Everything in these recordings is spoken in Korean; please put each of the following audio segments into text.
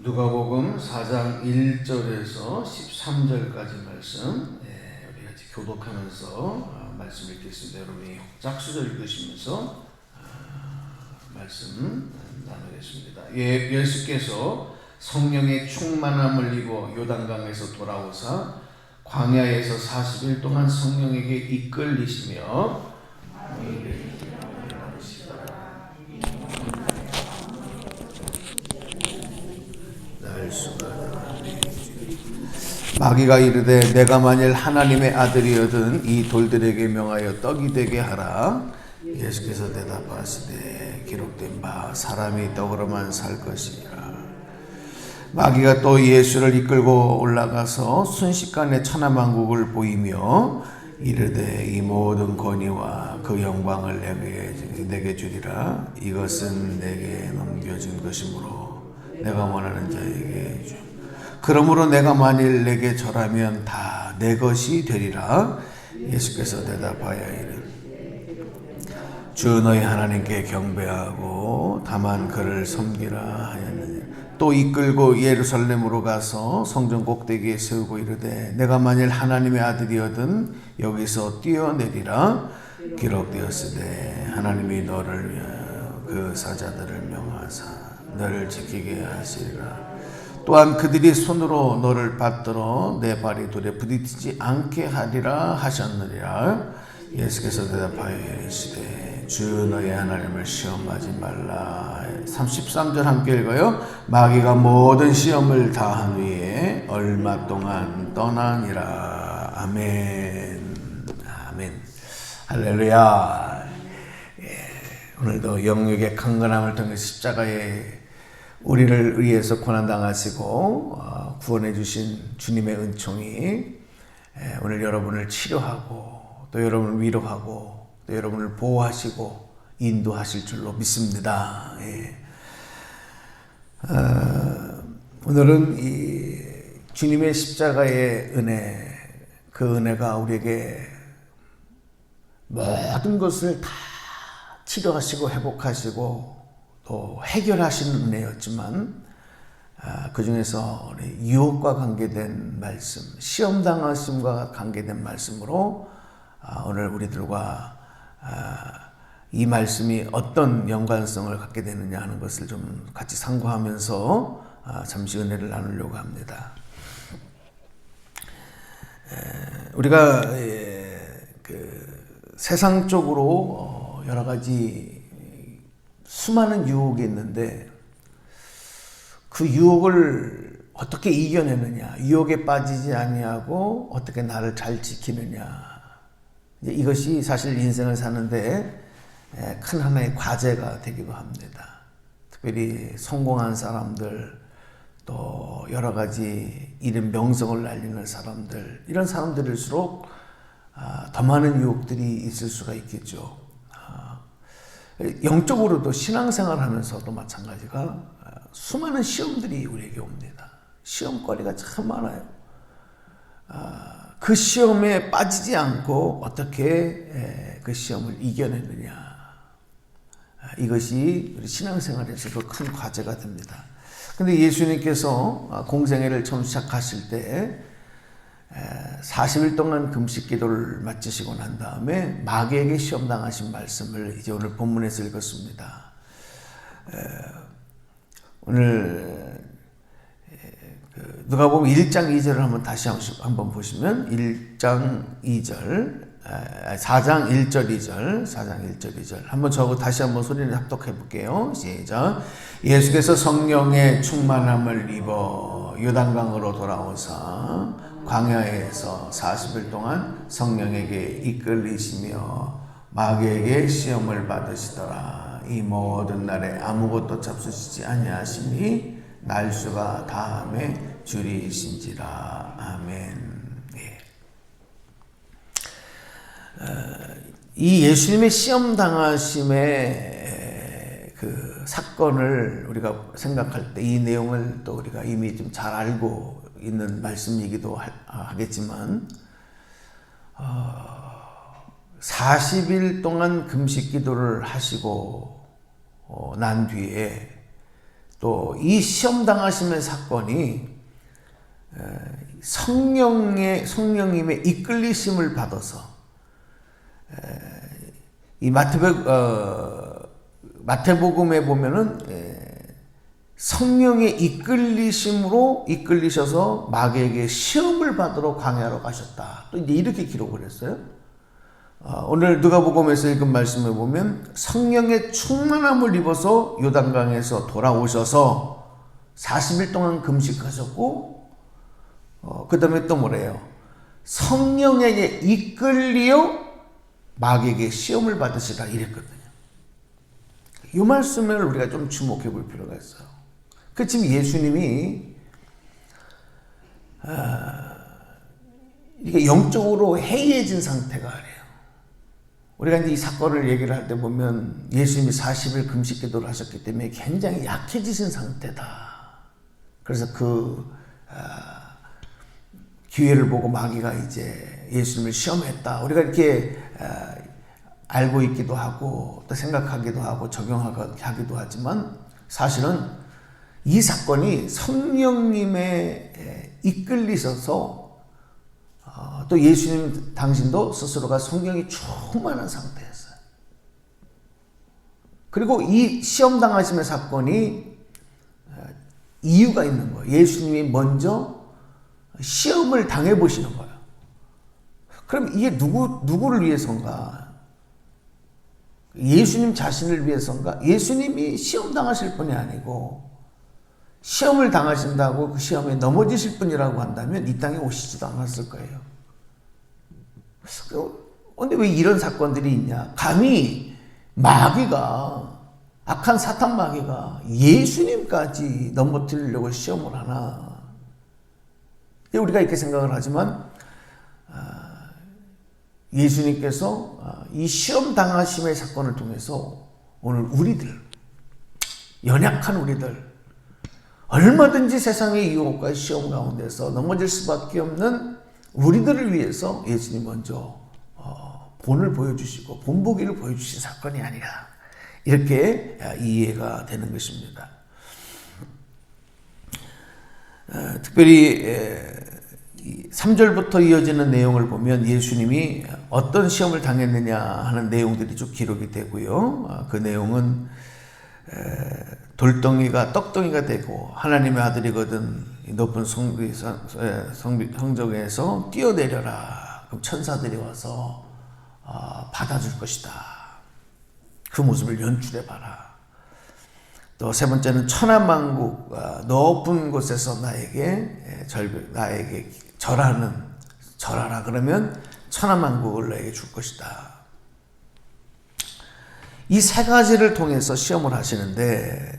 누가복음 4장 1절에서 13절까지 말씀 우리 같이 교독하면서 말씀 읽겠습니다. 여러분이 짝수절 읽으시면서 말씀 나누겠습니다. 예수께서 성령의 충만함을 입어 요단강에서 돌아오사 광야에서 40일 동안 성령에게 이끌리시며 마귀가 이르되 내가 만일 하나님의 아들이거든 이 돌들에게 명하여 떡이 되게 하라. 예수께서 대답하시되 기록된 바 사람이 떡으로만 살 것이라. 마귀가 또 예수를 이끌고 올라가서 순식간에 천하만국을 보이며 이르되 이 모든 권위와 그 영광을 내게 주리라. 이것은 내게 넘겨준 것이므로 내가 원하는 자에게 주. 그러므로 내가 만일 내게 절하면 다 내 것이 되리라. 예수께서 대답하여 이르되 주 너희 하나님께 경배하고 다만 그를 섬기라 하였느니라. 또 이끌고 예루살렘으로 가서 성전 꼭대기에 세우고 이르되 내가 만일 하나님의 아들이거든 여기서 뛰어내리라. 기록되었으되 하나님이 너를 위하여 그 사자들을 명하사 너를 지키게 하시리라. 또한 그들이 손으로 너를 받들어 내 발이 돌에 부딪히지 않게 하리라 하셨느니라. 예수께서 대답하여 이르시되 주 너희 하나님을 시험하지 말라. 33절 함께 읽어요. 마귀가 모든 시험을 다한 후에 얼마 동안 떠나니라. 아멘. 아멘. 할렐루야. 오늘도 영육의 강건함을 통해 십자가에 우리를 위해서 고난당하시고 구원해 주신 주님의 은총이 오늘 여러분을 치료하고 또 여러분을 위로하고 또 여러분을 보호하시고 인도하실 줄로 믿습니다. 오늘은 이 주님의 십자가의 은혜, 그 은혜가 우리에게 모든 것을 다 치료하시고 회복하시고 또 해결하시는 은혜였지만 그 중에서 유혹과 관계된 말씀, 시험당하심과 관계된 말씀으로 오늘 우리들과 이 말씀이 어떤 연관성을 갖게 되느냐 하는 것을 좀 같이 상고하면서 잠시 은혜를 나누려고 합니다. 우리가 세상적으로 여러 가지 수많은 유혹이 있는데 그 유혹을 어떻게 이겨내느냐, 유혹에 빠지지 아니하고 어떻게 나를 잘 지키느냐, 이것이 사실 인생을 사는데 큰 하나의 과제가 되기도 합니다. 특별히 성공한 사람들, 또 여러 가지 이름 명성을 날리는 사람들, 이런 사람들일수록 더 많은 유혹들이 있을 수가 있겠죠. 영적으로도 신앙생활 하면서도 마찬가지가 수많은 시험들이 우리에게 옵니다. 시험거리가 참 많아요. 그 시험에 빠지지 않고 어떻게 그 시험을 이겨내느냐, 이것이 우리 신앙생활에서도 큰 과제가 됩니다. 그런데 예수님께서 공생애를 처음 시작하실 때 40일 동안 금식 기도를 마치시고 난 다음에 마귀에게 시험당하신 말씀을 이제 오늘 본문에서 읽었습니다. 오늘 누가복음 1장 2절을 한번 다시 한번 보시면 1장 2절, 4장 1절 2절, 4장 1절 2절 한번 저하고 다시 한번 소리를 합독해 볼게요. 시작. 예수께서 성령의 충만함을 입어 요단강으로 돌아오사 광야에서 40일 동안 성령에게 이끌리시며 마귀에게 시험을 받으시더라. 이 모든 날에 아무것도 잡수시지 아니하시니 날수가 다함에 줄이신지라. 아멘. 이 예수님의 시험 당하심의 그 사건을 우리가 생각할 때 이 내용을 또 우리가 이미 좀 잘 알고 있는 말씀이기도 하겠지만 40일 동안 금식 기도를 하시고 난 뒤에 또 이 시험 당하심의 사건이 성령님의 이끌리심을 받아서 이 마태복음에 보면은 성령의 이끌리셔서 마귀에게 시험을 받으러 광야로 가셨다. 또 이제 이렇게 기록을 했어요. 오늘 누가복음에서 읽은 말씀을 보면 성령의 충만함을 입어서 요단강에서 돌아오셔서 40일 동안 금식하셨고 그 다음에 또 뭐래요? 성령에게 이끌리어 마귀에게 시험을 받으시라 이랬거든요. 이 말씀을 우리가 좀 주목해 볼 필요가 있어요. 그 지금 예수님이 이게 영적으로 해이해진 상태가 아니에요. 우리가 이제 이 사건을 얘기를 할 때 보면 예수님이 40일 금식 기도를 하셨기 때문에 굉장히 약해지신 상태다. 그래서 기회를 보고 마귀가 이제 예수님을 시험했다. 우리가 이렇게 알고 있기도 하고 또 생각하기도 하고 적용하기도 하지만 사실은 이 사건이 성령님의 이끌리셔서 또 예수님 당신도 스스로가 성령이 충만한 상태였어요. 그리고 이 시험 당하심의 사건이 이유가 있는 거예요. 예수님이 먼저 시험을 당해 보시는 거예요. 그럼 이게 누구를 위해서인가? 예수님 자신을 위해서인가? 예수님이 시험 당하실 분이 아니고 시험을 당하신다고 그 시험에 넘어지실 분이라고 한다면 이 땅에 오시지도 않았을 거예요. 그런데 왜 이런 사건들이 있냐? 감히 마귀가, 악한 사탄 마귀가 예수님까지 넘어뜨리려고 시험을 하나? 우리가 이렇게 생각을 하지만 예수님께서 이 시험 당하심의 사건을 통해서 오늘 우리들, 연약한 우리들, 얼마든지 세상의 유혹과 시험 가운데서 넘어질 수밖에 없는 우리들을 위해서 예수님 먼저 본을 보여주시고 본보기를 보여주신 사건이 아니라 이렇게 이해가 되는 것입니다. 특별히 3절부터 이어지는 내용을 보면 예수님이 어떤 시험을 당했느냐 하는 내용들이 쭉 기록이 되고요. 그 내용은 돌덩이가 떡덩이가 되고 하나님의 아들이거든 높은 성적에서 뛰어내려라. 그럼 천사들이 와서 받아줄 것이다. 그 모습을 연출해봐라. 또 세 번째는 천하만국 높은 곳에서 나에게 절하라 그러면 천하만국을 나에게 줄 것이다. 이 세 가지를 통해서 시험을 하시는데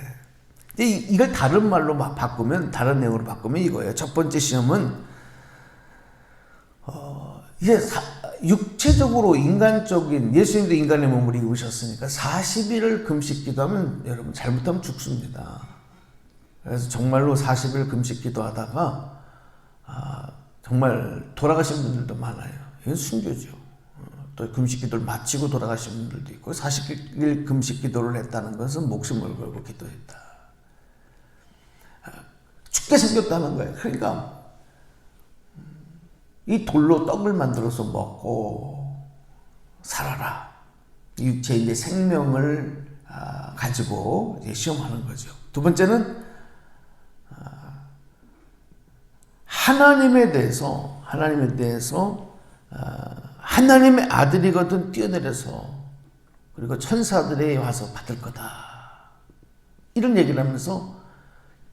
이걸 다른 말로 바꾸면 다른 내용으로 바꾸면 이거예요. 첫 번째 시험은 이제 육체적으로 인간적인 예수님도 인간의 몸을 입으셨으니까 40일을 금식 기도하면 여러분 잘못하면 죽습니다. 그래서 정말로 40일 금식 기도하다가 정말 돌아가신 분들도 많아요. 이건 순교죠. 또 금식 기도를 마치고 돌아가신 분들도 있고 40일 금식 기도를 했다는 것은 목숨을 걸고 기도했다. 죽게 생겼다는 거예요. 그러니까 이 돌로 떡을 만들어서 먹고 살아라. 육체의 이제 생명을 가지고 이제 시험하는 거죠. 두 번째는 하나님에 대해서 하나님의 아들이거든 뛰어내려서 그리고 천사들이 와서 받을 거다. 이런 얘기를 하면서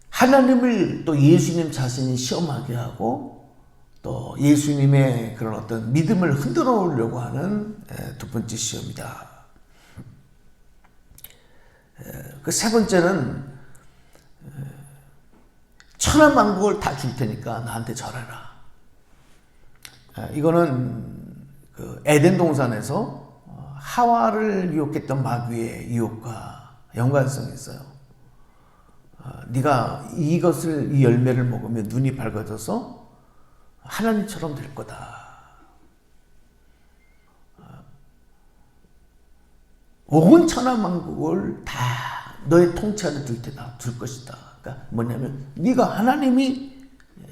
하나님을 또 예수님 자신이 시험하게 하고 또 예수님의 그런 어떤 믿음을 흔들어 놓으려고 하는 두 번째 시험이다. 그 세 번째는 천하만국을 다 줄 테니까 나한테 절해라. 이거는 그 에덴 동산에서 하와를 유혹했던 마귀의 유혹과 연관성이 있어요. 네가 이 열매를 먹으면 눈이 밝아져서 하나님처럼 될 거다. 온 천하만국을 다 너의 통치 아래 둘 것이다. 그러니까 뭐냐면 네가 하나님이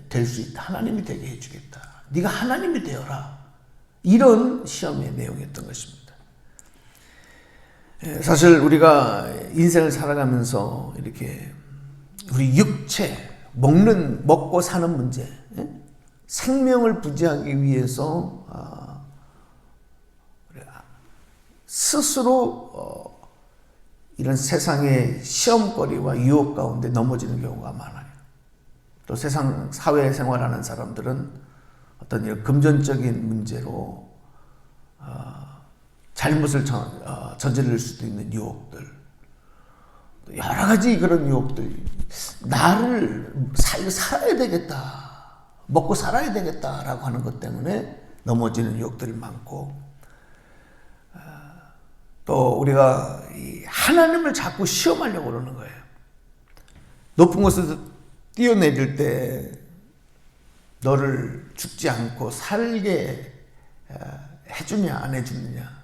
될 수 있다. 하나님이 되게 해주겠다. 네가 하나님이 되어라. 이런 시험의 내용이었던 것입니다. 사실 우리가 인생을 살아가면서 이렇게 우리 육체, 먹고 사는 문제, 생명을 부지하기 위해서 스스로 이런 세상의 시험거리와 유혹 가운데 넘어지는 경우가 많아요. 또 세상 사회 생활하는 사람들은 어떤 이런 금전적인 문제로 잘못을 저지를 수도 있는 유혹들, 여러 가지 그런 유혹들, 나를 살아야 되겠다, 먹고 살아야 되겠다라고 하는 것 때문에 넘어지는 유혹들이 많고, 또 우리가 하나님을 자꾸 시험하려고 그러는 거예요. 높은 곳에서 뛰어내릴 때 너를 죽지 않고 살게 해주냐 안 해주느냐,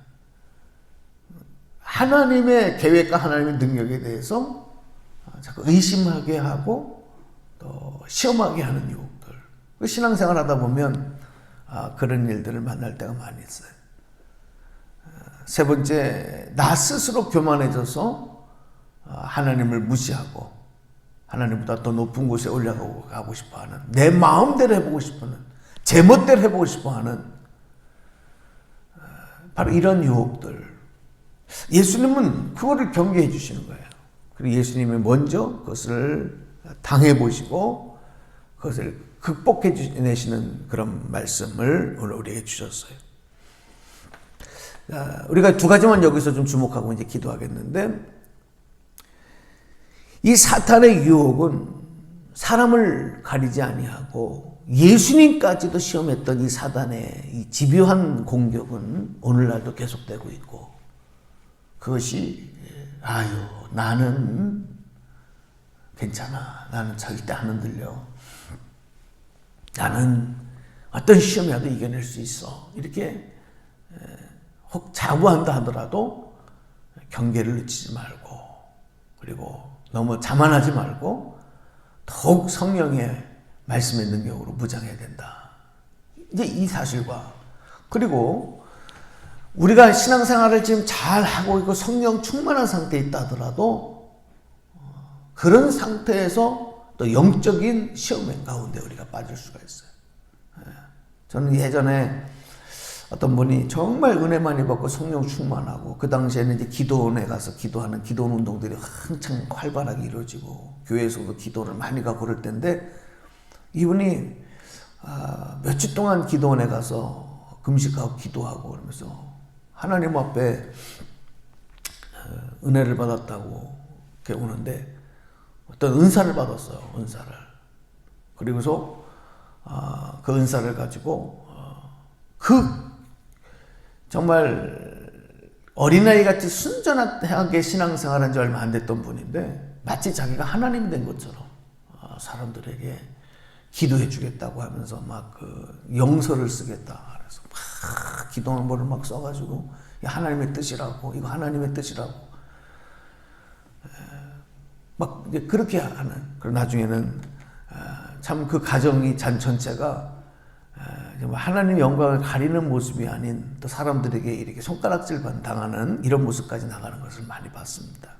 하나님의 계획과 하나님의 능력에 대해서 자꾸 의심하게 하고 또 시험하게 하는 유혹들, 신앙생활 하다 보면 그런 일들을 만날 때가 많이 있어요. 세 번째, 나 스스로 교만해져서 하나님을 무시하고 하나님보다 더 높은 곳에 올라가고 싶어하는, 내 마음대로 해보고 싶어하는, 제멋대로 해보고 싶어하는 바로 이런 유혹들, 예수님은 그거를 경계해 주시는 거예요. 그리고 예수님이 먼저 그것을 당해보시고 그것을 극복해 내시는 그런 말씀을 오늘 우리에게 주셨어요. 우리가 두 가지만 여기서 좀 주목하고 이제 기도하겠는데, 이 사탄의 유혹은 사람을 가리지 아니하고 예수님까지도 시험했던 이 사단의 이 집요한 공격은 오늘날도 계속되고 있고, 그것이 나는 괜찮아, 나는 절대 안 흔들려, 나는 어떤 시험이라도 이겨낼 수 있어, 이렇게 혹 자부한다 하더라도 경계를 늦추지 말고, 그리고 너무 자만하지 말고 더욱 성령의 말씀의 능력으로 무장해야 된다. 이제 이 사실과, 그리고 우리가 신앙생활을 지금 잘 하고 있고 성령 충만한 상태에 있다 하더라도 그런 상태에서 또 영적인 시험 가운데 우리가 빠질 수가 있어요. 저는 예전에 어떤 분이 정말 은혜 많이 받고 성령 충만하고, 그 당시에는 이제 기도원에 가서 기도하는 기도원 운동들이 한창 활발하게 이루어지고 교회에서도 기도를 많이 가고 그럴 때인데, 이분이 며칠 동안 기도원에 가서 금식하고 기도하고 그러면서 하나님 앞에 은혜를 받았다고 이렇게 오는데, 어떤 은사를 받았어요. 은사를. 그리고서 그 은사를 가지고 정말 어린아이 같이 순전하게 신앙생활한 지 얼마 안 됐던 분인데, 마치 자기가 하나님 된 것처럼 사람들에게 기도해 주겠다고 하면서 막 영서를 쓰겠다. 그래서 막 기도문을 막 써가지고 하나님의 뜻이라고, 이거 하나님의 뜻이라고 막 이제 그렇게 하는. 그리고 나중에는 참 그 가정이 전체가 하나님의 영광을 가리는 모습이 아닌 또 사람들에게 이렇게 손가락질 당하는 이런 모습까지 나가는 것을 많이 봤습니다.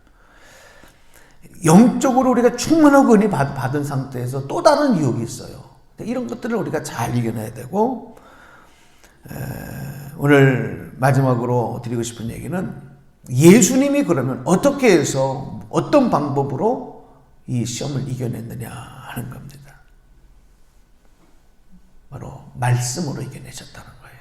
영적으로 우리가 충만하고 은혜 받은 상태에서 또 다른 유혹이 있어요. 이런 것들을 우리가 잘 이겨내야 되고, 오늘 마지막으로 드리고 싶은 얘기는, 예수님이 그러면 어떻게 해서 어떤 방법으로 이 시험을 이겨냈느냐 하는 겁니다. 바로 말씀으로 이겨내셨다는 거예요.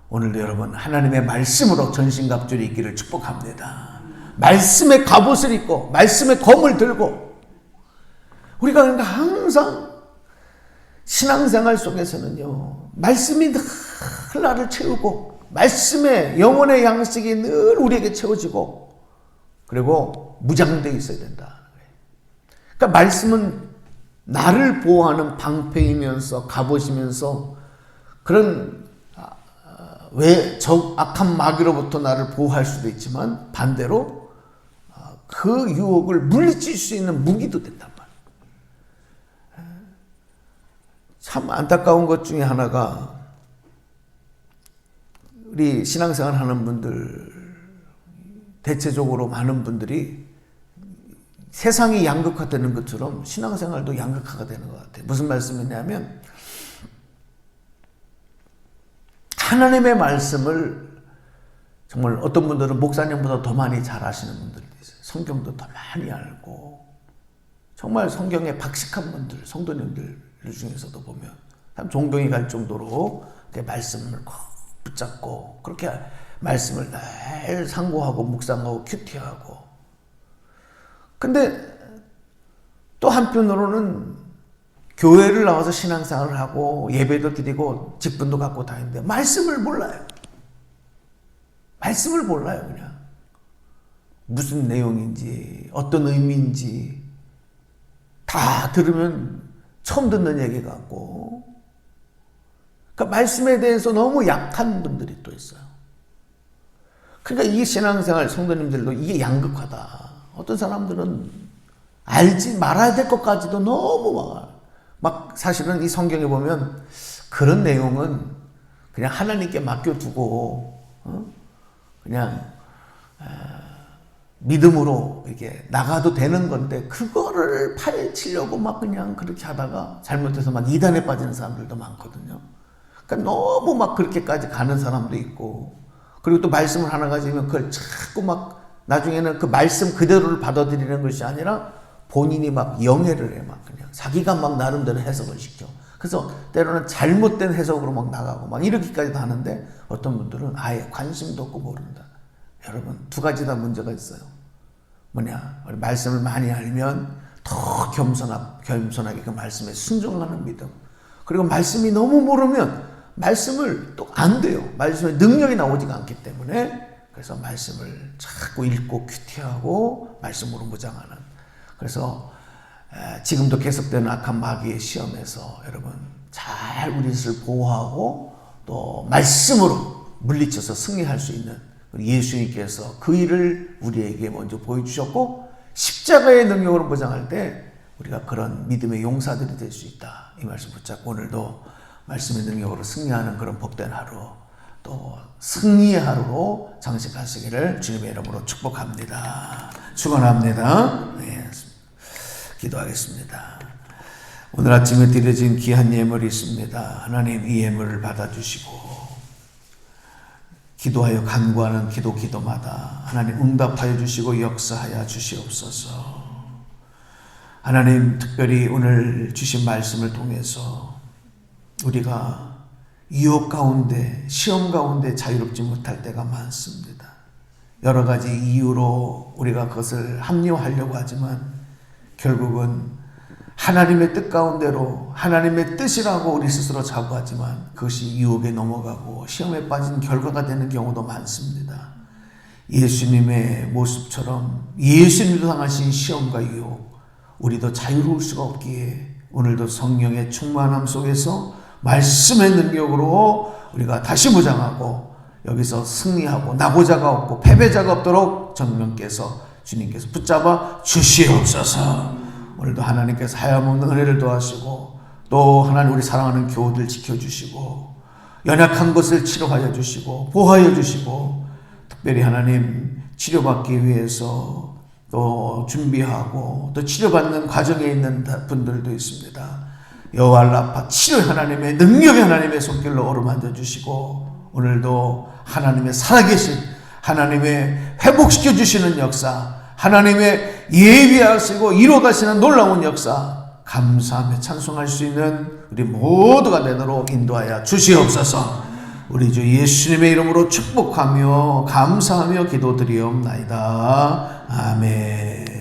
오늘도 여러분 하나님의 말씀으로 전신갑주를 입기를 축복합니다. 말씀의 갑옷을 입고 말씀의 검을 들고, 우리가 그러니까 항상 신앙생활 속에서는요, 말씀이 늘 나를 채우고 말씀의 영혼의 양식이 늘 우리에게 채워지고, 그리고 무장되어 있어야 된다. 그러니까 말씀은 나를 보호하는 방패이면서 갑옷이면서, 그런 악한 마귀로부터 나를 보호할 수도 있지만 반대로 그 유혹을 물리칠 수 있는 무기도 된단 말이에요. 참 안타까운 것 중에 하나가 우리 신앙생활 하는 분들 대체적으로 많은 분들이 세상이 양극화되는 것처럼 신앙생활도 양극화가 되는 것 같아요. 무슨 말씀이냐면 하나님의 말씀을 정말 어떤 분들은 목사님보다 더 많이 잘 아시는 분들도 있어요. 성경도 더 많이 알고 정말 성경에 박식한 분들, 성도님들 중에서도 보면 참 존경이 갈 정도로 말씀을 꼭 붙잡고 그렇게 말씀을 늘 상고하고 묵상하고 큐티하고 근데 또 한편으로는 교회를 나와서 신앙생활을 하고 예배도 드리고 직분도 갖고 다니는데 말씀을 몰라요. 말씀을 몰라요. 그냥 무슨 내용인지 어떤 의미인지 다 들으면 처음 듣는 얘기 같고 그러니까 말씀에 대해서 너무 약한 분들이 또 있어요. 그러니까 이 신앙생활 성도님들도 이게 양극화다. 어떤 사람들은 알지 말아야 될 것까지도 너무 막 사실은 이 성경에 보면 그런 내용은 그냥 하나님께 맡겨두고 그냥 믿음으로 이렇게 나가도 되는 건데 그거를 파헤치려고 막 그냥 그렇게 하다가 잘못해서 막 이단에 빠지는 사람들도 많거든요. 그러니까 너무 막 그렇게까지 가는 사람도 있고 그리고 또 말씀을 하나 가지면 그걸 자꾸 막 나중에는 그 말씀 그대로를 받아들이는 것이 아니라 본인이 막 영해를 해. 막 그냥 자기가 막 나름대로 해석을 시켜. 그래서 때로는 잘못된 해석으로 막 나가고 막 이렇게까지도 하는데 어떤 분들은 아예 관심도 없고 모른다. 여러분 두 가지 다 문제가 있어요. 뭐냐? 우리 말씀을 많이 알면 더 겸손하게 그 말씀에 순종하는 믿음. 그리고 말씀이 너무 모르면 말씀을 또 안 돼요. 말씀에 능력이 나오지가 않기 때문에 그래서 말씀을 자꾸 읽고 큐티하고 말씀으로 무장하는 그래서 지금도 계속되는 악한 마귀의 시험에서 여러분 잘 우리 것을 보호하고 또 말씀으로 물리쳐서 승리할 수 있는 예수님께서 그 일을 우리에게 먼저 보여주셨고 십자가의 능력으로 무장할 때 우리가 그런 믿음의 용사들이 될 수 있다. 이 말씀 붙잡고 오늘도 말씀의 능력으로 승리하는 그런 복된 하루 또 승리의 하루로 장식하시기를 주님의 이름으로 축복합니다. 축원합니다. 네, 기도하겠습니다. 오늘 아침에 드려진 귀한 예물이 있습니다. 하나님 이 예물을 받아주시고 기도하여 간구하는 기도마다 하나님 응답하여 주시고 역사하여 주시옵소서. 하나님 특별히 오늘 주신 말씀을 통해서 우리가 유혹 가운데 시험 가운데 자유롭지 못할 때가 많습니다. 여러 가지 이유로 우리가 그것을 합리화하려고 하지만 결국은 하나님의 뜻 가운데로 하나님의 뜻이라고 우리 스스로 자부하지만 그것이 유혹에 넘어가고 시험에 빠진 결과가 되는 경우도 많습니다. 예수님의 모습처럼 예수님도 당하신 시험과 유혹 우리도 자유로울 수가 없기에 오늘도 성령의 충만함 속에서 말씀의 능력으로 우리가 다시 무장하고 여기서 승리하고 나고자가 없고 패배자가 없도록 주님께서 붙잡아 주시옵소서. 오늘도 하나님께서 하염없는 은혜를 도와주시고 또 하나님 우리 사랑하는 교우들 지켜주시고 연약한 것을 치료하여 주시고 보호하여 주시고 특별히 하나님 치료받기 위해서 또 준비하고 또 치료받는 과정에 있는 분들도 있습니다. 여호와 라파 치료 하나님의 능력의 하나님의 손길로 어루만져 주시고 오늘도 하나님의 살아계신 하나님의 회복시켜 주시는 역사 하나님의 예비하시고 이루어가시는 놀라운 역사 감사하며 찬송할 수 있는 우리 모두가 되도록 인도하여 주시옵소서. 우리 주 예수님의 이름으로 축복하며 감사하며 기도드리옵나이다. 아멘.